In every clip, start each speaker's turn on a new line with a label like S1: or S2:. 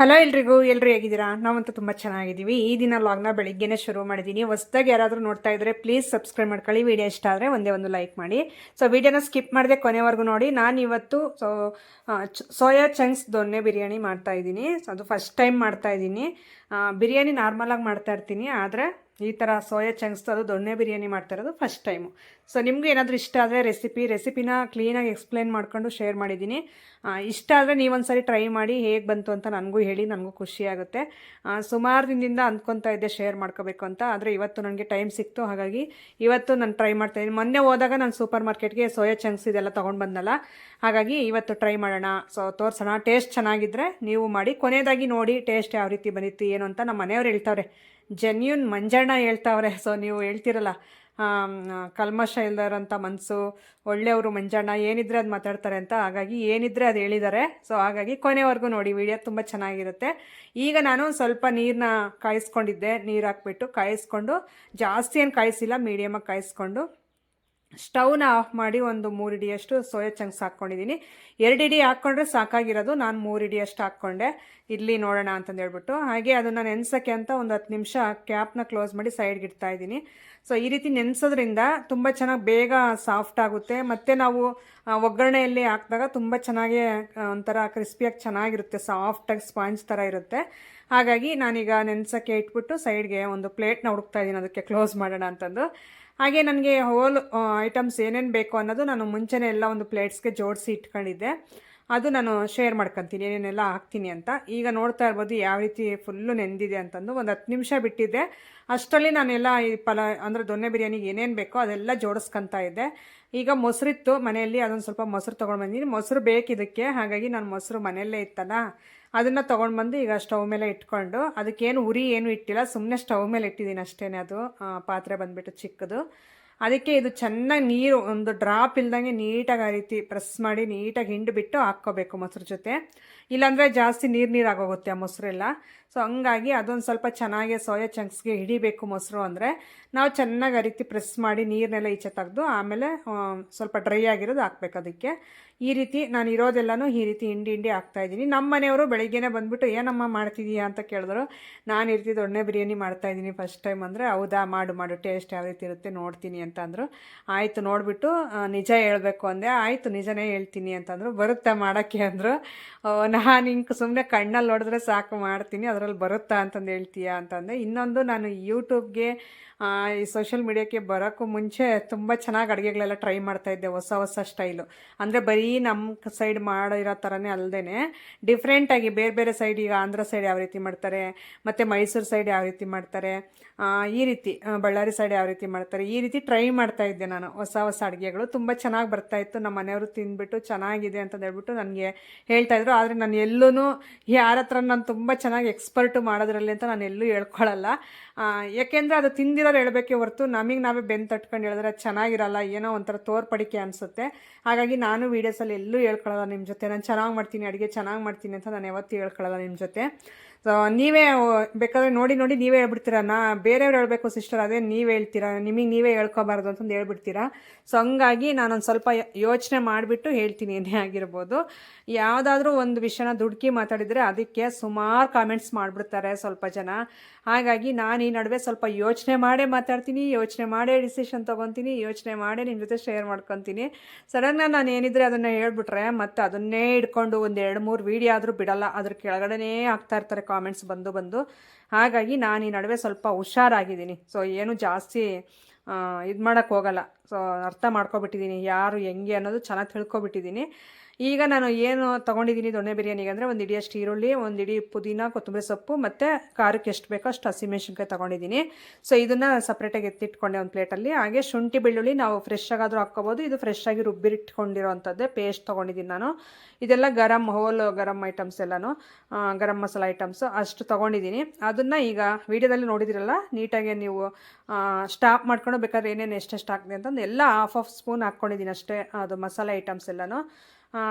S1: Hello ಎಲ್ರಿಗೂ ಹೇಗಿದ್ದೀರಾ? ನಾವಂತೂ ತುಂಬ ಚೆನ್ನಾಗಿದ್ದೀವಿ. ಈ ದಿನ ಲಾಗ್ನ ಬೆಳಿಗ್ಗೆನೇ ಶುರು ಮಾಡಿದ್ದೀನಿ. ಹೊಸ್ದಾಗಿ ಯಾರಾದರೂ ನೋಡ್ತಾ ಇದ್ದರೆ ಪ್ಲೀಸ್ ಸಬ್ಸ್ಕ್ರೈಬ್ ಮಾಡ್ಕೊಳ್ಳಿ. ವಿಡಿಯೋ ಇಷ್ಟ ಆದರೆ ಒಂದೇ ಒಂದು ಲೈಕ್ ಮಾಡಿ. ಸೊ ವಿಡಿಯೋನ ಸ್ಕಿಪ್ ಮಾಡದೆ ಕೊನೆವರೆಗೂ ನೋಡಿ. ನಾನು ಇವತ್ತು ಸೋಯಾ ಚಂಕ್ಸ್ ದೊನ್ನೆ ಬಿರಿಯಾನಿ ಮಾಡ್ತಾಯಿದ್ದೀನಿ. ಸೊ ಅದು ಫಸ್ಟ್ ಟೈಮ್ ಮಾಡ್ತಾಯಿದ್ದೀನಿ. ಬಿರಿಯಾನಿ ನಾರ್ಮಲಾಗಿ ಮಾಡ್ತಾ ಇರ್ತೀನಿ, ಆದರೆ ಈ ಥರ ಸೋಯಾ ಚಂಕ್ಸ್ ಅದು ದೊಣ್ಣೆ ಬಿರಿಯಾನಿ ಮಾಡ್ತಾ ಇರೋದು ಫಸ್ಟ್ ಟೈಮು. ಸೊ ನಿಮಗೂ ಏನಾದರೂ ಇಷ್ಟ ಆದರೆ ರೆಸಿಪಿನ ಕ್ಲೀನಾಗಿ ಎಕ್ಸ್ಪ್ಲೇನ್ ಮಾಡ್ಕೊಂಡು ಶೇರ್ ಮಾಡಿದ್ದೀನಿ. ಇಷ್ಟ ಆದರೆ ನೀವೊಂದ್ಸರಿ ಟ್ರೈ ಮಾಡಿ ಹೇಗೆ ಬಂತು ಅಂತ ನನಗೂ ಹೇಳಿ, ನನಗೂ ಖುಷಿಯಾಗುತ್ತೆ. ಸುಮಾರು ದಿನದಿಂದ ಅಂದ್ಕೊತಾ ಇದ್ದೆ ಶೇರ್ ಮಾಡ್ಕೋಬೇಕು ಅಂತ, ಆದರೆ ಇವತ್ತು ನನಗೆ ಟೈಮ್ ಸಿಕ್ತು. ಹಾಗಾಗಿ ಇವತ್ತು ನಾನು ಟ್ರೈ ಮಾಡ್ತಾಯಿದ್ದೀನಿ. ಮೊನ್ನೆ ಹೋದಾಗ ನಾನು ಸೂಪರ್ ಮಾರ್ಕೆಟ್ಗೆ ಸೋಯಾ ಚಂಕ್ಸ್ ಇದೆಲ್ಲ ತೊಗೊಂಡು ಬಂದಲ್ಲ, ಹಾಗಾಗಿ ಇವತ್ತು ಟ್ರೈ ಮಾಡೋಣ. ಸೊ ತೋರಿಸೋಣ. ಟೇಸ್ಟ್ ಚೆನ್ನಾಗಿದ್ದರೆ ನೀವು ಮಾಡಿ, ಕೊನೆಯದಾಗಿ ನೋಡಿ ಟೇಸ್ಟ್ ಯಾವ ರೀತಿ ಬಂದಿತ್ತು ಏನು ಅಂತ. ನಮ್ಮ ಮನೆಯವ್ರು ಹೇಳ್ತಾವ್ರೆ, ಜೆನ್ಯೂನ್ ಮಂಜಣ್ಣ ಹೇಳ್ತಾವ್ರೆ. ಸೊ ನೀವು ಹೇಳ್ತಿರಲ್ಲ, ಕಲ್ಮಶ ಇಲ್ದಾರಂಥ ಮನಸ್ಸು, ಒಳ್ಳೆಯವರು ಮಂಜಣ್ಣ, ಏನಿದ್ರೆ ಅದು ಮಾತಾಡ್ತಾರೆ ಅಂತ. ಹಾಗಾಗಿ ಏನಿದ್ರೆ ಅದು ಹೇಳಿದ್ದಾರೆ. ಸೊ ಹಾಗಾಗಿ ಕೊನೆವರೆಗೂ ನೋಡಿ, ವಿಡಿಯೋ ತುಂಬ ಚೆನ್ನಾಗಿರುತ್ತೆ. ಈಗ ನಾನು ಸ್ವಲ್ಪ ನೀರನ್ನ ಕಾಯಿಸ್ಕೊಂಡಿದ್ದೆ. ನೀರು ಹಾಕ್ಬಿಟ್ಟು ಕಾಯಿಸ್ಕೊಂಡು, ಜಾಸ್ತಿ ಏನು ಕಾಯಿಸಿಲ್ಲ, ಮೀಡಿಯಮಾಗಿ ಕಾಯಿಸ್ಕೊಂಡು ಸ್ಟವ್ನ ಆಫ್ ಮಾಡಿ ಒಂದು 3 ಇಡಿಯಷ್ಟು ಸೋಯಾ ಚಂಕ್ಸ್ ಹಾಕ್ಕೊಂಡಿದ್ದೀನಿ. 2 ಇಡಿ ಹಾಕ್ಕೊಂಡ್ರೆ ಸಾಕಾಗಿರೋದು, ನಾನು 3 ಇಡಿಯಷ್ಟು ಹಾಕ್ಕೊಂಡೆ. ಇಲ್ಲಿ ನೋಡೋಣ ಅಂತಂದು ಹೇಳ್ಬಿಟ್ಟು, ಹಾಗೆ ಅದನ್ನು ನೆನೆಸೋಕ್ಕೆ ಅಂತ ಒಂದು 10 ನಿಮಿಷ ಕ್ಯಾಪ್ನ ಕ್ಲೋಸ್ ಮಾಡಿ ಸೈಡ್ಗೆ ಇಡ್ತಾ ಇದ್ದೀನಿ. ಸೊ ಈ ರೀತಿ ನೆನೆಸೋದ್ರಿಂದ ತುಂಬ ಚೆನ್ನಾಗಿ ಬೇಗ ಸಾಫ್ಟ್ ಆಗುತ್ತೆ, ಮತ್ತು ನಾವು ಒಗ್ಗರಣೆಯಲ್ಲಿ ಹಾಕಿದಾಗ ತುಂಬ ಚೆನ್ನಾಗಿ ಒಂಥರ ಕ್ರಿಸ್ಪಿಯಾಗಿ ಚೆನ್ನಾಗಿರುತ್ತೆ, ಸಾಫ್ಟಾಗಿ ಸ್ಪಾಂಜ್ ಥರ ಇರುತ್ತೆ. ಹಾಗಾಗಿ ನಾನೀಗ ನೆನೆಸೋಕ್ಕೆ ಇಟ್ಬಿಟ್ಟು ಸೈಡ್ಗೆ ಒಂದು ಪ್ಲೇಟ್ನ ಹುಡುಕ್ತಾ ಇದ್ದೀನಿ, ಅದಕ್ಕೆ ಕ್ಲೋಸ್ ಮಾಡೋಣ ಅಂತಂದು. ಹಾಗೆ ನನಗೆ ಹೋಲ್ ಐಟಮ್ಸ್ ಏನೇನು ಬೇಕು ಅನ್ನೋದು ನಾನು ಮುಂಚೆನೇ ಎಲ್ಲ ಒಂದು ಪ್ಲೇಟ್ಸ್ಗೆ ಜೋಡಿಸಿ ಇಟ್ಕೊಂಡಿದ್ದೆ. ಅದು ನಾನು ಶೇರ್ ಮಾಡ್ಕೊತೀನಿ ಏನೇನೆಲ್ಲ ಹಾಕ್ತೀನಿ ಅಂತ. ಈಗ ನೋಡ್ತಾ ಇರ್ಬೋದು ಯಾವ ರೀತಿ ಫುಲ್ಲು ನೆಂದಿದೆ ಅಂತಂದು. ಒಂದು 10 ನಿಮಿಷ ಬಿಟ್ಟಿದ್ದೆ. ಅಷ್ಟರಲ್ಲಿ ನಾನೆಲ್ಲ ಈ ಅಂದರೆ ದೊನ್ನೆ ಬಿರಿಯಾನಿಗೆ ಏನೇನು ಬೇಕೋ ಅದೆಲ್ಲ ಜೋಡಿಸ್ಕೊತಾ ಇದ್ದೆ. ಈಗ ಮೊಸರಿತ್ತು ಮನೆಯಲ್ಲಿ, ಅದೊಂದು ಸ್ವಲ್ಪ ಮೊಸರು ತೊಗೊಂಡು ಬಂದಿದ್ದೀನಿ. ಮೊಸರು ಬೇಕಿದ್ದಕ್ಕೆ, ಹಾಗಾಗಿ ನಾನು ಮೊಸರು ಮನೆಯಲ್ಲೇ ಇತ್ತಲ್ಲ, ಅದನ್ನು ತೊಗೊಂಡು ಬಂದು ಈಗ ಸ್ಟವ್ ಮೇಲೆ ಇಟ್ಕೊಂಡು, ಅದಕ್ಕೇನು ಉರಿ ಏನು ಇಟ್ಟಿಲ್ಲ, ಸುಮ್ಮನೆ ಸ್ಟವ್ ಮೇಲೆ ಇಟ್ಟಿದ್ದೀನಿ ಅಷ್ಟೇ. ಅದು ಪಾತ್ರೆ ಬಂದುಬಿಟ್ಟು ಚಿಕ್ಕದು. ಅದಕ್ಕೆ ಇದು ಚೆನ್ನಾಗಿ ನೀರು ಒಂದು ಡ್ರಾಪ್ ಇಲ್ದಂಗೆ ನೀಟಾಗಿ ಆ ರೀತಿ ಪ್ರೆಸ್ ಮಾಡಿ ನೀಟಾಗಿ ಹಿಂಡಿಬಿಟ್ಟು ಹಾಕ್ಕೋಬೇಕು ಮೊಸರು ಜೊತೆ. ಇಲ್ಲಾಂದರೆ ಜಾಸ್ತಿ ನೀರು ಆಗೋಗುತ್ತೆ ಆ ಮೊಸರೆಲ್ಲ. ಸೊ ಹಂಗಾಗಿ ಅದೊಂದು ಸ್ವಲ್ಪ ಚೆನ್ನಾಗಿ ಸೋಯಾ ಚಂಕ್ಸ್ಗೆ ಹಿಡಿಬೇಕು ಮೊಸರು ಅಂದರೆ. ನಾವು ಚೆನ್ನಾಗಿ ಆ ರೀತಿ ಪ್ರೆಸ್ ಮಾಡಿ ನೀರನ್ನೆಲ್ಲ ಈಚೆ ತೆಗೆದು ಆಮೇಲೆ ಸ್ವಲ್ಪ ಡ್ರೈ ಆಗಿರೋದು ಹಾಕ್ಬೇಕು ಅದಕ್ಕೆ. ಈ ರೀತಿ ನಾನು ಇರೋದೆಲ್ಲನೂ ಈ ರೀತಿ ಹಿಂಡಿ ಹಾಕ್ತಾಯಿದ್ದೀನಿ. ನಮ್ಮ ಮನೆಯವರು ಬೆಳಿಗ್ಗೆನೇ ಬಂದುಬಿಟ್ಟು ಏನಮ್ಮ ಮಾಡ್ತಿದ್ದೀಯಾ ಅಂತ ಕೇಳಿದ್ರು. ನಾನು ಈ ರೀತಿ ದೊಣ್ಣೆ ಬಿರಿಯಾನಿ ಮಾಡ್ತಾಯಿದ್ದೀನಿ ಫಸ್ಟ್ ಟೈಮ್ ಅಂದರೆ, ಹೌದಾ ಮಾಡು ಟೇಸ್ಟ್ ಯಾವ ರೀತಿ ಇರುತ್ತೆ ನೋಡ್ತೀನಿ ಅಂತ ಅಂದರು. ಆಯಿತು ನೋಡಿಬಿಟ್ಟು ನಿಜ ಹೇಳಬೇಕು ಅಂದೆ. ಆಯಿತು ನಿಜನೇ ಹೇಳ್ತೀನಿ ಅಂತಂದರು. ಬರುತ್ತಾ ಮಾಡೋಕ್ಕೆ ಅಂದರು. ನಾನು ಹಿಂಗೆ ಸುಮ್ಮನೆ ಕಣ್ಣಲ್ಲಿ ನೋಡಿದ್ರೆ ಸಾಕು ಮಾಡ್ತೀನಿ, ಅದರಲ್ಲಿ ಬರುತ್ತಾ ಅಂತಂದು ಹೇಳ್ತೀಯಾ ಅಂತಂದೆ. ಇನ್ನೊಂದು, ನಾನು ಯೂಟ್ಯೂಬ್ಗೆ ಈ ಸೋಷಿಯಲ್ ಮೀಡಿಯಾಕ್ಕೆ ಬರೋಕ್ಕೂ ಮುಂಚೆ ತುಂಬ ಚೆನ್ನಾಗಿ ಅಡುಗೆಗಳೆಲ್ಲ ಟ್ರೈ ಮಾಡ್ತಾಯಿದ್ದೆ, ಹೊಸ ಸ್ಟೈಲು. ಅಂದರೆ ಬರೀ ನಮ್ಮ ಸೈಡ್ ಮಾಡಿರೋ ಥರನೇ ಅಲ್ಲದೆ ಡಿಫ್ರೆಂಟಾಗಿ ಬೇರೆ ಸೈಡ್, ಈಗ ಆಂಧ್ರ ಸೈಡ್ ಯಾವ ರೀತಿ ಮಾಡ್ತಾರೆ, ಮತ್ತು ಮೈಸೂರು ಸೈಡ್ ಯಾವ ರೀತಿ ಮಾಡ್ತಾರೆ, ಈ ರೀತಿ ಬಳ್ಳಾರಿ ಸೈಡ್ ಯಾವ ರೀತಿ ಮಾಡ್ತಾರೆ, ಈ ರೀತಿ ಟ್ರೈ ಮಾಡ್ತಾಯಿದ್ದೆ ನಾನು. ಹೊಸ ಅಡುಗೆಗಳು ತುಂಬ ಚೆನ್ನಾಗಿ ಬರ್ತಾಯಿತ್ತು. ನಮ್ಮ ಮನೆಯವರು ತಿಂದ್ಬಿಟ್ಟು ಚೆನ್ನಾಗಿದೆ ಅಂತಂದು ಹೇಳ್ಬಿಟ್ಟು ನನಗೆ ಹೇಳ್ತಾಯಿದ್ರು. ಆದರೆ ನಾನು ಎಲ್ಲೂ ಯಾರ ಹತ್ರ ನಾನು ತುಂಬ ಚೆನ್ನಾಗಿ ಎಕ್ಸ್ಪರ್ಟು ಮಾಡೋದ್ರಲ್ಲಿ ಅಂತ ನಾನು ಎಲ್ಲೂ ಹೇಳ್ಕೊಳ್ಳಲ್ಲ. ಯಾಕೆಂದರೆ ಅದು ತಿಂದಿರೋರು ಹೇಳಬೇಕೆ ಹೊರತು ನಮಗೆ ನಾವೇ ಬೆನ್ನು ತಟ್ಕೊಂಡು ಹೇಳಿದ್ರೆ ಅದು ಚೆನ್ನಾಗಿರಲ್ಲ, ಏನೋ ಒಂಥರ ತೋರ್ಪಡಿಕೆ ಅನಿಸುತ್ತೆ. ಹಾಗಾಗಿ ನಾನು ವೀಡಿಯೋಸಲ್ಲಿ ಎಲ್ಲೂ ಹೇಳ್ಕೊಳ್ಳಲ್ಲ ನಿಮ್ಮ ಜೊತೆ. ನಾನು ಚೆನ್ನಾಗಿ ಮಾಡ್ತೀನಿ, ಅಡುಗೆ ಚೆನ್ನಾಗಿ ಮಾಡ್ತೀನಿ ಅಂತ ನಾನು ಯಾವತ್ತೂ ಹೇಳ್ಕೊಳ್ಳಲ್ಲ ನಿಮ್ಮ ಜೊತೆ. ಸೊ ನೀವೇ ಬೇಕಾದರೆ ನೋಡಿ ನೀವೇ ಹೇಳ್ಬಿಡ್ತೀರಾ, ಬೇರೆಯವ್ರು ಹೇಳಬೇಕು ಸಿಸ್ಟರ್, ಅದೇ ನೀವು ಹೇಳ್ತೀರಾ, ನಿಮಗೆ ನೀವೇ ಹೇಳ್ಕೊಬಾರ್ದು ಅಂತಂದು ಹೇಳ್ಬಿಡ್ತೀರಾ. ಸೊ ಹಂಗಾಗಿ ನಾನೊಂದು ಸ್ವಲ್ಪ ಯೋಚನೆ ಮಾಡಿಬಿಟ್ಟು ಹೇಳ್ತೀನಿ ಏನೇ ಆಗಿರ್ಬೋದು. ಯಾವುದಾದ್ರೂ ಒಂದು ವಿಷಯನ ದುಡುಕಿ ಮಾತಾಡಿದರೆ ಅದಕ್ಕೆ ಸುಮಾರು ಕಾಮೆಂಟ್ಸ್ ಮಾಡಿಬಿಡ್ತಾರೆ ಸ್ವಲ್ಪ ಜನ. ಹಾಗಾಗಿ ನಾನು ಈ ನಡುವೆ ಸ್ವಲ್ಪ ಯೋಚನೆ ಮಾಡೇ ಮಾತಾಡ್ತೀನಿ, ಯೋಚನೆ ಮಾಡೇ ಡಿಸಿಷನ್ ತೊಗೊತೀನಿ, ಯೋಚನೆ ಮಾಡೇ ನಿಮ್ಮ ಜೊತೆ ಶೇರ್ ಮಾಡ್ಕೊತೀನಿ. ಸಡನ್ನಾಗಿ ನಾನು ಏನಿದ್ರೆ ಅದನ್ನು ಹೇಳ್ಬಿಟ್ರೆ ಮತ್ತು ಅದನ್ನೇ ಇಟ್ಕೊಂಡು ಒಂದು 2-3 ವೀಡಿಯೋ ಆದರೂ ಬಿಡಲ್ಲ, ಅದ್ರ ಕೆಳಗಡೆನೇ ಆಗ್ತಾ ಇರ್ತಾರೆ ಕಾಮೆಂಟ್ಸ್ ಬಂದು. ಹಾಗಾಗಿ ನಾನು ಈ ನಡುವೆ ಸ್ವಲ್ಪ ಹುಷಾರಾಗಿದ್ದೀನಿ. ಸೊ ಏನು ಜಾಸ್ತಿ ಇದು ಮಾಡೋಕ್ಕೆ ಹೋಗಲ್ಲ. ಸೊ ಅರ್ಥ ಮಾಡ್ಕೊಬಿಟ್ಟಿದ್ದೀನಿ ಯಾರು ಹೆಂಗೆ ಅನ್ನೋದು ಚೆನ್ನಾಗಿ ತಿಳ್ಕೊಬಿಟ್ಟಿದ್ದೀನಿ. ಈಗ ನಾನು ಏನು ತೊಗೊಂಡಿದ್ದೀನಿ ದೊಣ್ಣೆ ಬಿರಿಯಾನಿಗೆ ಅಂದರೆ, 1 ಇಡಿಯಷ್ಟು ಈರುಳ್ಳಿ, 1 ಇಡಿ ಪುದೀನ ಕೊತ್ತಂಬರಿ ಸೊಪ್ಪು, ಮತ್ತು ಖಾರಕ್ಕೆ ಎಷ್ಟು ಬೇಕೋ ಅಷ್ಟು ಹಸಿಮೆಣ್ಸಿನ್ಕಾಯಿ ತೊಗೊಂಡಿದ್ದೀನಿ. ಸೊ ಇದನ್ನು ಸಪ್ರೇಟಾಗಿ ಎತ್ತಿಟ್ಕೊಂಡೆ ಒಂದು ಪ್ಲೇಟಲ್ಲಿ. ಹಾಗೆ ಶುಂಠಿ ಬೆಳ್ಳುಳ್ಳಿ ನಾವು ಫ್ರೆಶ್ ಆಗಾದರೂ ಹಾಕ್ಕೋಬೋದು, ಇದು ಫ್ರೆಶ್ ಆಗಿ ರುಬ್ಬಿಟ್ಕೊಂಡಿರೋವಂಥದ್ದೇ ಪೇಸ್ಟ್ ತೊಗೊಂಡಿದ್ದೀನಿ ನಾನು. ಇದೆಲ್ಲ ಹೋಲ್ ಗರಂ ಐಟಮ್ಸ್ ಎಲ್ಲನೂ, ಗರಂ ಮಸಾಲ ಐಟಮ್ಸು ಅಷ್ಟು ತೊಗೊಂಡಿದ್ದೀನಿ. ಅದನ್ನು ಈಗ ವೀಡಿಯೋದಲ್ಲಿ ನೋಡಿದಿರಲ್ಲ, ನೀಟಾಗಿ ನೀವು ಸ್ಟಾಪ್ ಮಾಡ್ಕೊಂಡು ಬೇಕಾದ್ರೆ ಏನೇನು ಎಷ್ಟೆಷ್ಟು ಹಾಕಿದೆ ಅಂತಂದು ಎಲ್ಲ ಹಾಫ್ ಸ್ಪೂನ್ ಹಾಕ್ಕೊಂಡಿದ್ದೀನಿ ಅಷ್ಟೇ, ಅದು ಮಸಾಲೆ ಐಟಮ್ಸ್ ಎಲ್ಲನೂ.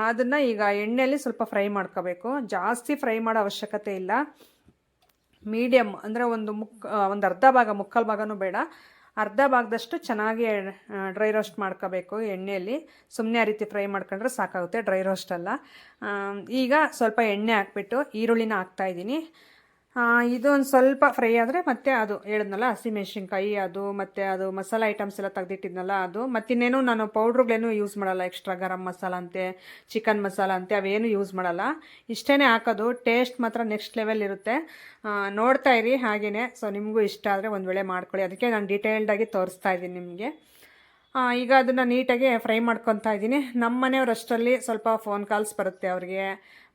S1: ಅದನ್ನು ಈಗ ಎಣ್ಣೆಯಲ್ಲಿ ಸ್ವಲ್ಪ ಫ್ರೈ ಮಾಡ್ಕೋಬೇಕು, ಜಾಸ್ತಿ ಫ್ರೈ ಮಾಡೋ ಅವಶ್ಯಕತೆ ಇಲ್ಲ. ಮೀಡಿಯಮ್ ಅಂದರೆ ಒಂದು ಅರ್ಧ ಭಾಗ, ಮುಕ್ಕಾಲು ಭಾಗನೂ ಬೇಡ, ಅರ್ಧ ಭಾಗದಷ್ಟು ಚೆನ್ನಾಗಿ ಡ್ರೈ ರೋಸ್ಟ್ ಮಾಡ್ಕೋಬೇಕು ಎಣ್ಣೆಯಲ್ಲಿ. ಸುಮ್ಮನೆ ಆ ರೀತಿ ಫ್ರೈ ಮಾಡ್ಕೊಂಡ್ರೆ ಸಾಕಾಗುತ್ತೆ, ಡ್ರೈ ರೋಸ್ಟ್ ಅಲ್ಲ. ಈಗ ಸ್ವಲ್ಪ ಎಣ್ಣೆ ಹಾಕ್ಬಿಟ್ಟು ಈರುಳ್ಳಿನ ಹಾಕ್ತಾಯಿದ್ದೀನಿ. ಇದು ಒಂದು ಸ್ವಲ್ಪ ಫ್ರೈ ಆದರೆ ಮತ್ತೆ ಅದು ಹೇಳಿದ್ನಲ್ಲ ಹಸಿಮೆಣ್ಸಿನ್ಕಾಯಿ ಅದು ಮತ್ತು ಅದು ಮಸಾಲೆ ಐಟಮ್ಸ್ ಎಲ್ಲ ತೆಗ್ದಿಟ್ಟಿದ್ನಲ್ಲ ಅದು, ಮತ್ತಿನ್ನೇನು ನಾನು ಪೌಡ್ರುಗಳೇನು ಯೂಸ್ ಮಾಡಲ್ಲ. ಎಕ್ಸ್ಟ್ರಾ ಗರಂ ಮಸಾಲ ಅಂತೆ, ಚಿಕನ್ ಮಸಾಲ ಅಂತೆ ಅವೇನು ಯೂಸ್ ಮಾಡಲ್ಲ. ಇಷ್ಟೇ ಹಾಕೋದು. ಟೇಸ್ಟ್ ಮಾತ್ರ ನೆಕ್ಸ್ಟ್ ಲೆವೆಲ್ ಇರುತ್ತೆ. ನೋಡ್ತಾ ಇರಿ ಹಾಗೆಯೇ. ಸೊ ನಿಮಗೂ ಇಷ್ಟ ಆದರೆ ಒಂದು ವೇಳೆ ಮಾಡ್ಕೊಳ್ಳಿ. ಅದಕ್ಕೆ ನಾನು ಡೀಟೇಲ್ಡಾಗಿ ತೋರಿಸ್ತಾ ಇದ್ದೀನಿ ನಿಮಗೆ. ಈಗ ಅದನ್ನು ನೀಟಾಗಿ ಫ್ರೈ ಮಾಡ್ಕೊತಾ ಇದ್ದೀನಿ. ನಮ್ಮ ಮನೆಯವ್ರಷ್ಟರಲ್ಲಿ ಸ್ವಲ್ಪ ಫೋನ್ ಕಾಲ್ಸ್ ಬರುತ್ತೆ ಅವ್ರಿಗೆ,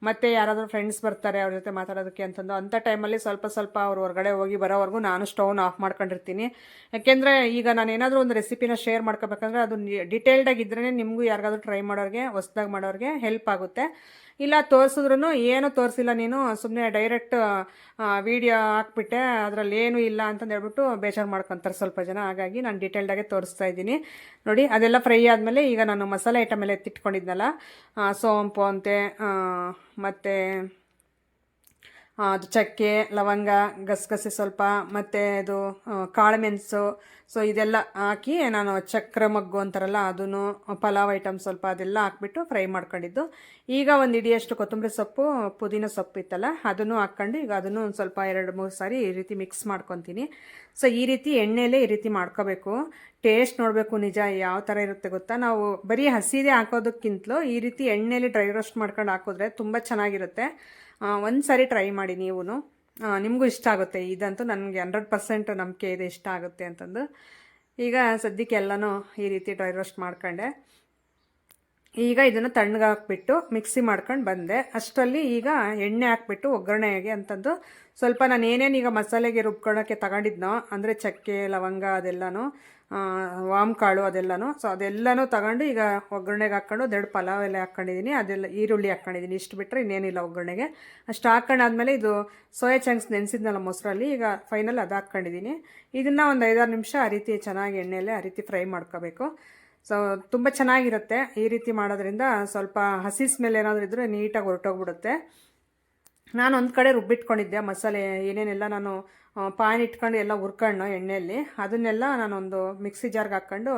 S1: ಮತ್ತು ಯಾರಾದರೂ ಫ್ರೆಂಡ್ಸ್ ಬರ್ತಾರೆ ಅವ್ರ ಜೊತೆ ಮಾತಾಡೋದಕ್ಕೆ ಅಂತಂದು. ಅಂಥ ಟೈಮಲ್ಲಿ ಸ್ವಲ್ಪ ಅವ್ರು ಹೊರಗಡೆ ಹೋಗಿ ಬರೋವರೆಗೂ ನಾನು ಸ್ಟವ್ನ ಆಫ್ ಮಾಡ್ಕೊಂಡಿರ್ತೀನಿ. ಯಾಕೆಂದರೆ ಈಗ ನಾನು ಏನಾದರೂ ಒಂದು ರೆಸಿಪಿನ ಶೇರ್ ಮಾಡ್ಕೋಬೇಕಂದ್ರೆ ಅದು ಡೀಟೇಲ್ಡಾಗಿದ್ರೇ ನಿಮಗೂ ಯಾರಿಗಾದ್ರೂ ಟ್ರೈ ಮಾಡೋರಿಗೆ, ಹೊಸ್ದಾಗಿ ಮಾಡೋರಿಗೆ ಹೆಲ್ಪ್ ಆಗುತ್ತೆ. ಇಲ್ಲ ತೋರಿಸಿದ್ರೂ ಏನೂ ತೋರಿಸಿಲ್ಲ ನೀನು, ಸುಮ್ಮನೆ ಡೈರೆಕ್ಟ್ ವೀಡಿಯೋ ಹಾಕ್ಬಿಟ್ಟೆ, ಅದರಲ್ಲಿ ಏನೂ ಇಲ್ಲ ಅಂತಂದು ಹೇಳ್ಬಿಟ್ಟು ಬೇಜಾರು ಮಾಡ್ಕೊತಾರೆ ಸ್ವಲ್ಪ ಜನ. ಹಾಗಾಗಿ ನಾನು ಡೀಟೇಲ್ಡಾಗೆ ತೋರಿಸ್ತಾ ಇದ್ದೀನಿ. ನೋಡಿ ಅದೆಲ್ಲ ಫ್ರೈ ಆದಮೇಲೆ ಈಗ ನಾನು ಮಸಾಲೆ ಐಟಮ್ ಎಲ್ಲ ಎತ್ತಿಟ್ಕೊಂಡಿದ್ನಲ್ಲ, ಸೋಂಪು ಅಂತೆ, ಮತ್ತು ಅದು ಚಕ್ಕೆ, ಲವಂಗ, ಗಸಗಸೆ ಸ್ವಲ್ಪ, ಮತ್ತು ಅದು ಕಾಳುಮೆಣಸು, ಸೊ ಇದೆಲ್ಲ ಹಾಕಿ ನಾನು ಚಕ್ರ ಮಗ್ಗು ಅಂತಾರಲ್ಲ ಅದನ್ನು, ಪಲಾವ್ ಐಟಮ್ ಸ್ವಲ್ಪ ಅದೆಲ್ಲ ಹಾಕ್ಬಿಟ್ಟು ಫ್ರೈ ಮಾಡ್ಕೊಂಡಿದ್ದು. ಈಗ ಒಂದು ಇಡಿಯಷ್ಟು ಕೊತ್ತಂಬರಿ ಸೊಪ್ಪು, ಪುದೀನ ಸೊಪ್ಪು ಇತ್ತಲ್ಲ ಅದನ್ನು ಹಾಕ್ಕೊಂಡು ಈಗ ಅದನ್ನು ಒಂದು ಸ್ವಲ್ಪ 2-3 ಸಾರಿ ಈ ರೀತಿ ಮಿಕ್ಸ್ ಮಾಡ್ಕೊತೀನಿ. ಸೊ ಈ ರೀತಿ ಎಣ್ಣೆಯಲ್ಲೇ ಈ ರೀತಿ ಮಾಡ್ಕೋಬೇಕು. ಟೇಸ್ಟ್ ನೋಡಬೇಕು ನಿಜ ಯಾವ ಥರ ಇರುತ್ತೆ ಗೊತ್ತಾ. ನಾವು ಬರೀ ಹಸಿದೇ ಹಾಕೋದಕ್ಕಿಂತಲೂ ಈ ರೀತಿ ಎಣ್ಣೆಯಲ್ಲಿ ಡ್ರೈ ರೋಸ್ಟ್ ಮಾಡ್ಕೊಂಡು ಹಾಕಿದ್ರೆ ತುಂಬ ಚೆನ್ನಾಗಿರುತ್ತೆ. ಒಂದು ಸಾರಿ ಟ್ರೈ ಮಾಡಿ ನೀವು, ನಿಮಗೂ ಇಷ್ಟ ಆಗುತ್ತೆ. ಇದಂತೂ ನನಗೆ 100% ನಂಬಿಕೆ ಇದೆ ಇಷ್ಟ ಆಗುತ್ತೆ ಅಂತಂದು. ಈಗ ಸದ್ಯಕ್ಕೆ ಎಲ್ಲನೂ ಈ ರೀತಿ ಡ್ರೈ ರೋಸ್ಟ್ ಮಾಡ್ಕೊಂಡೆ. ಈಗ ಇದನ್ನು ತಣ್ಣಗೆ ಹಾಕ್ಬಿಟ್ಟು ಮಿಕ್ಸಿ ಮಾಡ್ಕೊಂಡು ಬಂದೆ. ಅಷ್ಟರಲ್ಲಿ ಈಗ ಎಣ್ಣೆ ಹಾಕ್ಬಿಟ್ಟು ಒಗ್ಗರಣೆಗೆ ಅಂತಂದು ಸ್ವಲ್ಪ ನಾನು ಏನೇನು ಈಗ ಮಸಾಲೆಗೆ ರುಬ್ಕೊಳ್ಳೋಕ್ಕೆ ತಗೊಂಡಿದ್ನೋ, ಅಂದರೆ ಚಕ್ಕೆ, ಲವಂಗ ಅದೆಲ್ಲನೂ, ವಾಮ್ಕಾಳು ಅದೆಲ್ಲನೂ, ಸೊ ಅದೆಲ್ಲನೂ ತಗೊಂಡು ಈಗ ಒಗ್ಗರಣೆಗೆ ಹಾಕ್ಕೊಂಡು 2 ಪಲಾವ್ ಎಲೆ ಹಾಕ್ಕೊಂಡಿದ್ದೀನಿ. ಅದೆಲ್ಲ ಈರುಳ್ಳಿ ಹಾಕ್ಕೊಂಡಿದ್ದೀನಿ. ಇಷ್ಟು ಬಿಟ್ಟರೆ ಇನ್ನೇನಿಲ್ಲ ಒಗ್ಗರಣೆಗೆ. ಅಷ್ಟು ಹಾಕ್ಕೊಂಡಾದ್ಮೇಲೆ ಇದು ಸೋಯಾ ಚಂಕ್ಸ್ ನೆನೆಸಿದ್ನಲ್ಲ ಮೊಸರಲ್ಲಿ, ಈಗ ಫೈನಲ್ ಅದು ಹಾಕ್ಕೊಂಡಿದ್ದೀನಿ. ಇದನ್ನು ಒಂದು 5-6 ನಿಮಿಷ ಆ ರೀತಿ ಚೆನ್ನಾಗಿ ಎಣ್ಣೆಯಲ್ಲೇ ಆ ರೀತಿ ಫ್ರೈ ಮಾಡ್ಕೋಬೇಕು. ಸೊ ತುಂಬ ಚೆನ್ನಾಗಿರುತ್ತೆ ಈ ರೀತಿ ಮಾಡೋದ್ರಿಂದ. ಸ್ವಲ್ಪ ಹಸಿ ಸ್ಮೆಲ್ ಏನಾದರೂ ಇದ್ದರೆ ನೀಟಾಗಿ ಹೊರಟೋಗ್ಬಿಡುತ್ತೆ. ನಾನು ಒಂದು ಕಡೆ ರುಬ್ಬಿಟ್ಕೊಂಡಿದ್ದೆ ಮಸಾಲೆ ಏನೇನೆಲ್ಲ ನಾನು ಪಾನ್ ಇಟ್ಕೊಂಡು ಎಲ್ಲ ಹುರ್ಕೊಂಡು ಎಣ್ಣೆಯಲ್ಲಿ, ಅದನ್ನೆಲ್ಲ ನಾನೊಂದು ಮಿಕ್ಸಿ ಜಾರ್ಗೆ ಹಾಕ್ಕೊಂಡು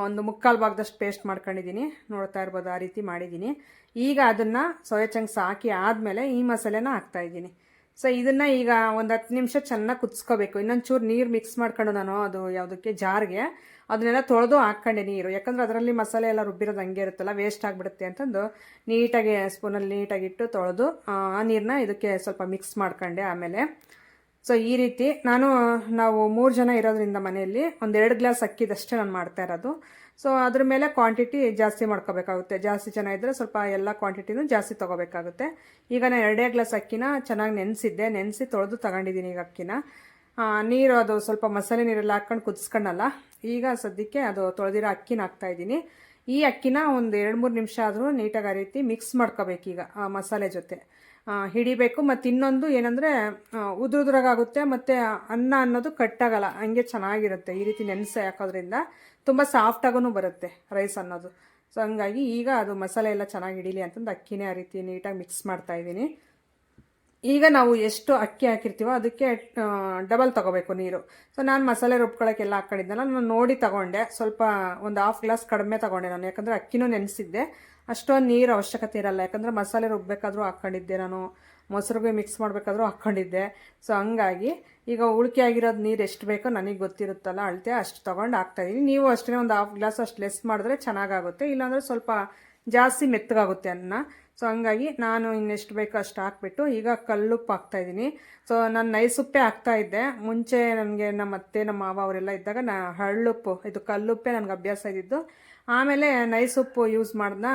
S1: ಒಂದು 3/4 ಭಾಗದಷ್ಟು ಪೇಸ್ಟ್ ಮಾಡ್ಕೊಂಡಿದ್ದೀನಿ. ನೋಡ್ತಾ ಇರ್ಬೋದು ಆ ರೀತಿ ಮಾಡಿದ್ದೀನಿ. ಈಗ ಅದನ್ನು ಸೋಯಾ ಚಂಕ್ಸ್ ಹಾಕಿ ಆದಮೇಲೆ ಈ ಮಸಾಲೆನ ಹಾಕ್ತಾಯಿದ್ದೀನಿ. ಸೊ ಇದನ್ನು ಈಗ ಒಂದು 10 ನಿಮಿಷ ಚೆನ್ನಾಗಿ ಕುದಿಸ್ಕೋಬೇಕು. ಇನ್ನೊಂದು ಚೂರು ನೀರು ಮಿಕ್ಸ್ ಮಾಡ್ಕೊಂಡು ನಾನು ಅದು ಯಾವುದಕ್ಕೆ ಜಾರ್ಗೆ ಅದನ್ನೆಲ್ಲ ತೊಳೆದು ಹಾಕ್ಕೊಂಡೆ ನೀರು. ಯಾಕಂದರೆ ಅದರಲ್ಲಿ ಮಸಾಲೆ ಎಲ್ಲ ರುಬ್ಬಿರೋದು ಹಂಗೆ ಇರುತ್ತಲ್ಲ, ವೇಸ್ಟ್ ಆಗಿಬಿಡುತ್ತೆ ಅಂತಂದು ನೀಟಾಗಿ ಸ್ಪೂನಲ್ಲಿ ನೀಟಾಗಿಟ್ಟು ತೊಳೆದು ಆ ನೀರನ್ನ ಇದಕ್ಕೆ ಸ್ವಲ್ಪ ಮಿಕ್ಸ್ ಮಾಡ್ಕೊಂಡೆ ಆಮೇಲೆ. ಸೊ ಈ ರೀತಿ ನಾವು 3 ಜನ ಇರೋದ್ರಿಂದ ಮನೆಯಲ್ಲಿ ಒಂದು 2 ಗ್ಲಾಸ್ ಅಕ್ಕಿದಷ್ಟೇ ನಾನು ಮಾಡ್ತಾ ಇರೋದು. ಸೊ ಅದ್ರ ಮೇಲೆ ಕ್ವಾಂಟಿಟಿ ಜಾಸ್ತಿ ಮಾಡ್ಕೋಬೇಕಾಗುತ್ತೆ. ಜಾಸ್ತಿ ಜನ ಇದ್ದರೆ ಸ್ವಲ್ಪ ಎಲ್ಲ ಕ್ವಾಂಟಿಟಿನೂ ಜಾಸ್ತಿ ತೊಗೋಬೇಕಾಗುತ್ತೆ. ಈಗ ನಾನು 2 ಗ್ಲಾಸ್ ಅಕ್ಕಿನ ಚೆನ್ನಾಗಿ ನೆನೆಸಿ ತೊಳೆದು ತಗೊಂಡಿದ್ದೀನಿ ಈಗ ಅಕ್ಕಿನ. ನೀರು ಅದು ಸ್ವಲ್ಪ ಮಸಾಲೆ ನೀರೆಲ್ಲ ಹಾಕ್ಕೊಂಡು ಕುದಿಸ್ಕೊಂಡಲ್ಲ, ಈಗ ಸದ್ಯಕ್ಕೆ ಅದು ತೊಳೆದಿರೋ ಅಕ್ಕಿನ ಹಾಕ್ತಾಯಿದ್ದೀನಿ. ಈ ಅಕ್ಕಿನ ಒಂದು 2-3 ನಿಮಿಷ ಆದರೂ ನೀಟಾಗಿ ಆ ರೀತಿ ಮಿಕ್ಸ್ ಮಾಡ್ಕೋಬೇಕೀಗ ಆ ಮಸಾಲೆ ಜೊತೆ ಹಿಡಿಬೇಕು. ಮತ್ತು ಇನ್ನೊಂದು ಏನಂದರೆ ಉದುರುದ್ರಾಗುತ್ತೆ, ಮತ್ತು ಅನ್ನ ಅನ್ನೋದು ಕಟ್ಟಾಗಲ್ಲ, ಹಂಗೆ ಚೆನ್ನಾಗಿರುತ್ತೆ. ಈ ರೀತಿ ನೆನೆಸಿ ಹಾಕೋದ್ರಿಂದ ತುಂಬ ಸಾಫ್ಟಾಗೂ ಬರುತ್ತೆ ರೈಸ್ ಅನ್ನೋದು. ಸೊ ಹಂಗಾಗಿ ಈಗ ಅದು ಮಸಾಲೆ ಎಲ್ಲ ಚೆನ್ನಾಗಿ ಹಿಡೀಲಿ ಅಂತಂದು ಅಕ್ಕಿನೇ ಆ ರೀತಿ ನೀಟಾಗಿ ಮಿಕ್ಸ್ ಮಾಡ್ತಾಯಿದ್ದೀನಿ. ಈಗ ನಾವು ಎಷ್ಟು ಅಕ್ಕಿ ಹಾಕಿರ್ತೀವೋ ಅದಕ್ಕೆ ಡಬಲ್ ತೊಗೋಬೇಕು ನೀರು. ಸೊ ನಾನು ಮಸಾಲೆ ರುಬ್ಕೊಳ್ಳೋಕ್ಕೆಲ್ಲ ಹಾಕ್ಕೊಂಡಿದ್ದೆನಲ್ಲ, ನಾನು ನೋಡಿ ತೊಗೊಂಡೆ. ಸ್ವಲ್ಪ ಒಂದು 1/2 ಗ್ಲಾಸ್ ಕಡಿಮೆ ತೊಗೊಂಡೆ ನಾನು, ಯಾಕಂದರೆ ಅಕ್ಕಿನೂ ನೆನೆಸಿದ್ದೆ. ಅಷ್ಟೊಂದು ನೀರು ಅವಶ್ಯಕತೆ ಇರಲ್ಲ, ಯಾಕಂದರೆ ಮಸಾಲೆ ರುಬ್ಬಬೇಕಾದ್ರೂ ಹಾಕ್ಕೊಂಡಿದ್ದೆ ನಾನು, ಮೊಸರಿಗೆ ಮಿಕ್ಸ್ ಮಾಡಬೇಕಾದ್ರೂ ಹಾಕ್ಕೊಂಡಿದ್ದೆ. ಸೊ ಹಂಗಾಗಿ ಈಗ ಉಳಿಕೆ ಆಗಿರೋದು ನೀರು ಎಷ್ಟು ಬೇಕೋ ನನಗೆ ಗೊತ್ತಿರುತ್ತಲ್ಲ ಅಳತೆ, ಅಷ್ಟು ತೊಗೊಂಡು ಹಾಕ್ತಾಯಿದ್ದೀನಿ. ನೀವು ಅಷ್ಟೇ ಒಂದು 1/2 ಗ್ಲಾಸ್ ಅಷ್ಟು ಲೆಸ್ ಮಾಡಿದ್ರೆ ಚೆನ್ನಾಗಾಗುತ್ತೆ, ಇಲ್ಲಾಂದರೆ ಸ್ವಲ್ಪ ಜಾಸ್ತಿ ಮೆತ್ತಗಾಗುತ್ತೆ ಅನ್ನ. ಸೊ ಹಂಗಾಗಿ ನಾನು ಇನ್ನೆಷ್ಟು ಬೇಕೋ ಅಷ್ಟು ಹಾಕ್ಬಿಟ್ಟು ಈಗ ಕಲ್ಲುಪ್ಪು ಹಾಕ್ತಾಯಿದ್ದೀನಿ. ಸೊ ನಾನು ನೈಸುಪ್ಪೇ ಹಾಕ್ತಾಯಿದ್ದೆ ಮುಂಚೆ. ನನಗೆ ನಮ್ಮ ಅತ್ತೆ, ನಮ್ಮ ಮಾವ ಅವರೆಲ್ಲ ಇದ್ದಾಗ ಹಳ್ಳುಪ್ಪು, ಇದು ಕಲ್ಲುಪ್ಪೇ ನನಗೆ ಅಭ್ಯಾಸ ಇದ್ದಿದ್ದು. ಆಮೇಲೆ ನೈಸುಪ್ಪು ಯೂಸ್ ಮಾಡ್ದ.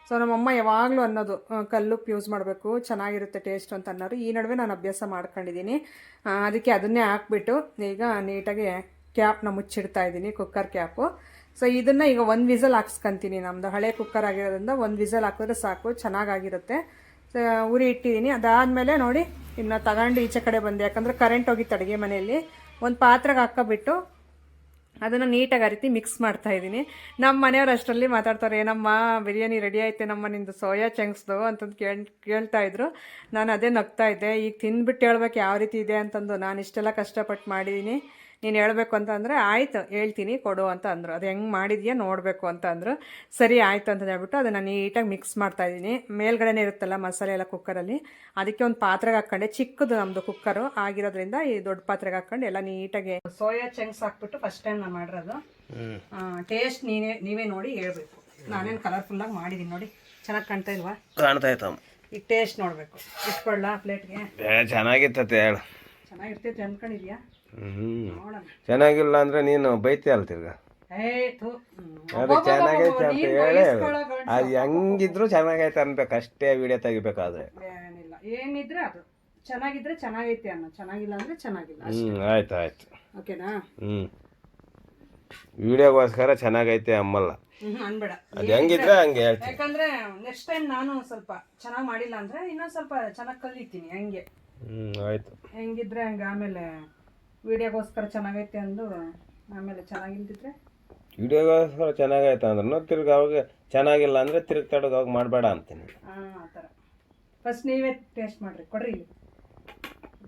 S1: ಸೊ ನಮ್ಮಮ್ಮ ಯಾವಾಗಲೂ ಅನ್ನೋದು ಕಲ್ಲುಪ್ಪು ಯೂಸ್ ಮಾಡಬೇಕು, ಚೆನ್ನಾಗಿರುತ್ತೆ ಟೇಸ್ಟ್ ಅಂತ ಅನ್ನೋರು. ಈ ನಡುವೆ ನಾನು ಅಭ್ಯಾಸ ಮಾಡ್ಕೊಂಡಿದ್ದೀನಿ. ಅದಕ್ಕೆ ಅದನ್ನೇ ಹಾಕ್ಬಿಟ್ಟು ಈಗ ನೀಟಾಗಿ ಕ್ಯಾಪ್ನ ಮುಚ್ಚಿಡ್ತಾಯಿದ್ದೀನಿ, ಕುಕ್ಕರ್ ಕ್ಯಾಪು. ಸೊ ಇದನ್ನು ಈಗ 1 ವಿಸಲ್ ಹಾಕ್ಸ್ಕೊತೀನಿ. ನಮ್ಮದು ಹಳೆ ಕುಕ್ಕರ್ ಆಗಿರೋದ್ರಿಂದ 1 ವಿಸಲ್ ಹಾಕಿದ್ರೆ ಸಾಕು, ಚೆನ್ನಾಗಾಗಿರುತ್ತೆ. ಉರಿ ಇಟ್ಟಿದ್ದೀನಿ. ಅದಾದಮೇಲೆ ನೋಡಿ ಇನ್ನು ತಗೊಂಡು ಈಚೆ ಕಡೆ ಬಂದೆ, ಯಾಕಂದರೆ ಕರೆಂಟ್ ಹೋಗಿತ್ತು ಅಡುಗೆ ಮನೆಯಲ್ಲಿ. ಒಂದು ಪಾತ್ರೆಗೆ ಹಾಕ್ಕೊಬಿಟ್ಟು ಅದನ್ನು ನೀಟಾಗಿ ಆ ರೀತಿ ಮಿಕ್ಸ್ ಮಾಡ್ತಾಯಿದ್ದೀನಿ. ನಮ್ಮ ಮನೆಯವ್ರು ಅಷ್ಟರಲ್ಲಿ ಮಾತಾಡ್ತಾರೆ, ಏನಮ್ಮ ಬಿರಿಯಾನಿ ರೆಡಿ ಆಯ್ತೆ ನಮ್ಮ ನಿಂದು ಸೋಯಾ ಚಂಕ್ಸ್ದು ಅಂತಂದು ಕೇಳ್ತಾಯಿದ್ರು. ನಾನು ಅದೇ ನಗ್ತಾಯಿದ್ದೆ. ಈಗ ತಿಂದ್ಬಿಟ್ಟು ಹೇಳ್ಬೇಕು ಯಾವ ರೀತಿ ಇದೆ ಅಂತಂದು. ನಾನು ಇಷ್ಟೆಲ್ಲ ಕಷ್ಟಪಟ್ಟು ಮಾಡಿದ್ದೀನಿ, ನೀನು ಹೇಳಬೇಕು ಅಂತ ಅಂದರೆ ಆಯಿತು ಹೇಳ್ತೀನಿ ಕೊಡು ಅಂತ ಅಂದರು. ಅದು ಹೆಂಗೆ ಮಾಡಿದ್ಯಾ ನೋಡಬೇಕು ಅಂತ ಅಂದರು. ಸರಿ ಆಯಿತು ಅಂತ ಹೇಳ್ಬಿಟ್ಟು ಅದನ್ನು ನೀಟಾಗಿ ಮಿಕ್ಸ್ ಮಾಡ್ತಾಯಿದ್ದೀನಿ. ಮೇಲ್ಗಡೆನೇ ಇರುತ್ತಲ್ಲ ಮಸಾಲೆ ಎಲ್ಲ ಕುಕ್ಕರಲ್ಲಿ, ಅದಕ್ಕೆ ಒಂದು ಪಾತ್ರೆಗೆ ಹಾಕ್ಕೊಂಡೆ. ಚಿಕ್ಕದು ನಮ್ಮದು ಕುಕ್ಕರು ಆಗಿರೋದ್ರಿಂದ ಈ ದೊಡ್ಡ ಪಾತ್ರೆಗೆ ಹಾಕ್ಕೊಂಡು ಎಲ್ಲ ನೀಟಾಗಿ ಸೋಯಾ ಚಂಕ್ಸ್ ಹಾಕ್ಬಿಟ್ಟು ಫಸ್ಟ್ ಟೈಮ್ ನಾನು ಮಾಡಿರೋದು. ಟೇಸ್ಟ್ ನೀವೇ ನೋಡಿ ಹೇಳ್ಬೇಕು. ನಾನೇನು ಕಲರ್ಫುಲ್ಲಾಗಿ ಮಾಡಿದ್ದೀನಿ ನೋಡಿ. ಚೆನ್ನಾಗಿ ಕಾಣ್ತಾ ಇಲ್ವಾ?
S2: ಕಾಣ್ತಾ ಇತ್ತಮ್ಮ.
S1: ಈಗ ಟೇಸ್ಟ್ ನೋಡಬೇಕು. ಇಟ್ಕೊಳ್ಳ ಪ್ಲೇಟ್ಗೆ?
S2: ಚೆನ್ನಾಗಿರ್ತತೆ ಹೇಳು.
S1: ಚೆನ್ನಾಗಿರ್ತೈತೆ ಅಂದ್ಕೊಂಡಿದ್ಯಾ? ನೋಡೋಣ.
S2: ಚೆನ್ನಾಗಿಲ್ಲ ಅಂದ್ರೆ ನೀನು ಬೈತೀಯ ಅಲ್ಲ ತಿರ್ಗ. ಅದು ಚೆನ್ನಾಗೈತೆ ಅಂತ ಹೇಳಿ ಅದು ಹೆಂಗಿದ್ರು ಚೆನ್ನಾಗೈತೆ ಅನ್ಬೇಕು ಅಷ್ಟೇ. ವಿಡಿಯೋ ತೆಗಿಬೇಕಾದ್ರೆ
S1: ಏನಿಲ್ಲ, ಏನಿದ್ರೆ ಅದು ಚೆನ್ನಾಗಿದ್ರೆ ಚೆನ್ನಾಗೈತೆ ಅನ್ನೋ, ಚೆನ್ನಾಗಿಲ್ಲ ಅಂದ್ರೆ ಚೆನ್ನಾಗಿಲ್ಲ.
S2: ಆಯ್ತು ಆಯ್ತು,
S1: ಓಕೆನಾ?
S2: ವಿಡಿಯೋಗೋಸ್ಕರ ಚೆನ್ನಾಗೈತೆ ಅಮ್ಮಲ್ಲ
S1: ಅನ್ಬೇಡ.
S2: ಅದು ಹೆಂಗಿದ್ರೆ ಹಂಗೆ ಹೇಳ್ತೀನಿ.
S1: ಯಾಕಂದ್ರೆ ನೆಕ್ಸ್ಟ್ ಟೈಮ್ ನಾನು ಸ್ವಲ್ಪ ಚೆನ್ನಾಗಿ ಮಾಡಿಲ್ಲ ಅಂದ್ರೆ ಇನ್ನೊಂದು ಸ್ವಲ್ಪ ಚೆನ್ನಾಗಿ ಕಲಿತೀನಿ. ಹಂಗೆ
S2: ಆಯ್ತು,
S1: ಹೆಂಗಿದ್ರೆ ಹಂಗೆ. ಆಮೇಲೆ ವಿಡಿಯೋಗೋಸ್ಕರ ಚೆನ್ನಾಗೈತೆ ಅಂದು ಆಮೇಲೆ ಚೆನ್ನಾಗಿಲ್ದಿದ್ರೆ
S2: ವಿಡಿಯೋಗೋಸ್ಕರ ಚೆನ್ನಾಗೈತೆ ಅಂದ್ರೆ ತಿರ್ಗಿ ಅವಾಗ ಚೆನ್ನಾಗಿಲ್ಲ ಅಂದ್ರೆ ತಿರ್ಗಿ ತಡಗ ಅವಾಗ ಮಾಡಬೇಡ ಅಂತೀನಿ.
S1: ಆ ಥರ. ಫಸ್ಟ್ ನೀವೇ ಟೇಸ್ಟ್ ಮಾಡ್ರಿ. ಕೊಡ್ರಿ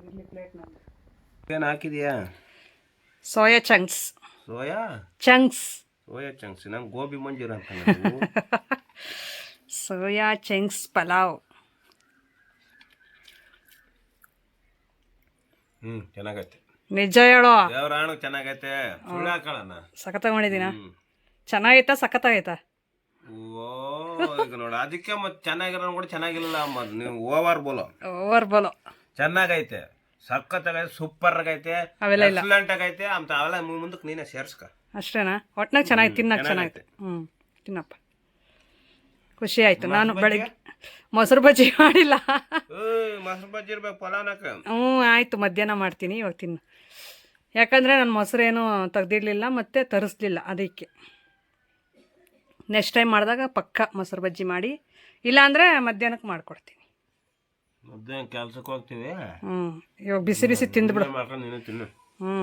S1: ಇಲ್ಲಿ ಪ್ಲೇಟ್ ನಂದು.
S2: ಏನು ಹಾಕಿದೀಯಾ?
S1: Soya chunks.
S2: Soya
S1: chunks.
S2: Soya chunks. ನಂಗೆ ಗೋಬಿ ಮಂಜೂರಿ ಅಂತ.
S1: Soya chunks pulao.
S2: ಚೆನ್ನಾಗೈತೆ.
S1: ನಿಜ ಹೇಳೋ
S2: ದೇವರಾಣ ಚೆನ್ನಾಗೈತೆ. ಸುಳ್ಳು ಹಾಕೋಣ.
S1: ಸಖತ್ತಾಗಿ ಮಾಡಿದ್ದೀನ? ಚೆನ್ನಾಗೈತಾ ಸಖತ್ತಾಗೈತಾ?
S2: ಓ ಈಗ ನೋಡು, ಅದಕ್ಕೆ ಮತ್ತೆ ಚೆನ್ನಾಗಿರೋ ಕೂಡ ಚೆನ್ನಾಗಿಲ್ಲ. ನೀವು ಓವರ್ ಬೋಲೋ ಚೆನ್ನಾಗೈತೆ, ಸಖತ್ತಾಗೈತೆ, ಸೂಪರ್ ಆಗೈತೆ, ಎಕ್ಸಲೆಂಟ್ ಆಗೈತೆ ಅಂತ ಅವೆಲ್ಲ ಮುಂದಕ್ಕೆ ನೀನೇ ಸೇರ್ಸ್ಕ.
S1: ಅಷ್ಟೇನಾ? ಒಟ್ನಾಗ ಚೆನ್ನಾಗಿ ತಿನ್ನಕ್ಕೆ ಚೆನ್ನಾಗೈತೆ. ತಿನ್ನಪ್ಪ. ಖುಷಿ ಆಯ್ತು. ನಾನು ಬೆಳಿಗ್ಗೆ ಮೊಸರು ಬಜ್ಜಿ ಮಾಡಿಲ್ಲ.
S2: ಮೊಸರು ಬಜ್ಜಿ ಇರ್ಬೇಕು ಪಲಾವ್ನಾಕ.
S1: ಆಯಿತು, ಮಧ್ಯಾಹ್ನ ಮಾಡ್ತೀನಿ. ಇವಾಗ ತಿನ್ನು. ಯಾಕಂದರೆ ನಾನು ಮೊಸರೇನು ತೆಗ್ದಿಡ್ಲಿಲ್ಲ ಮತ್ತು ತರಿಸ್ಲಿಲ್ಲ, ಅದಕ್ಕೆ ನೆಕ್ಸ್ಟ್ ಟೈಮ್ ಮಾಡಿದಾಗ ಪಕ್ಕ ಮೊಸರು ಬಜ್ಜಿ ಮಾಡಿ, ಇಲ್ಲಾಂದರೆ ಮಧ್ಯಾಹ್ನಕ್ಕೆ ಮಾಡಿಕೊಡ್ತೀನಿ.
S2: ಮಧ್ಯಾಹ್ನ ಕೆಲ್ಸಕ್ಕೆ ಹೋಗ್ತೀವಿ.
S1: ಇವಾಗ ಬಿಸಿ ಬಿಸಿ ತಿಂದುಬಿಡು.
S2: ನೀನು ತಿನ್ನು.
S1: ಹ್ಞೂ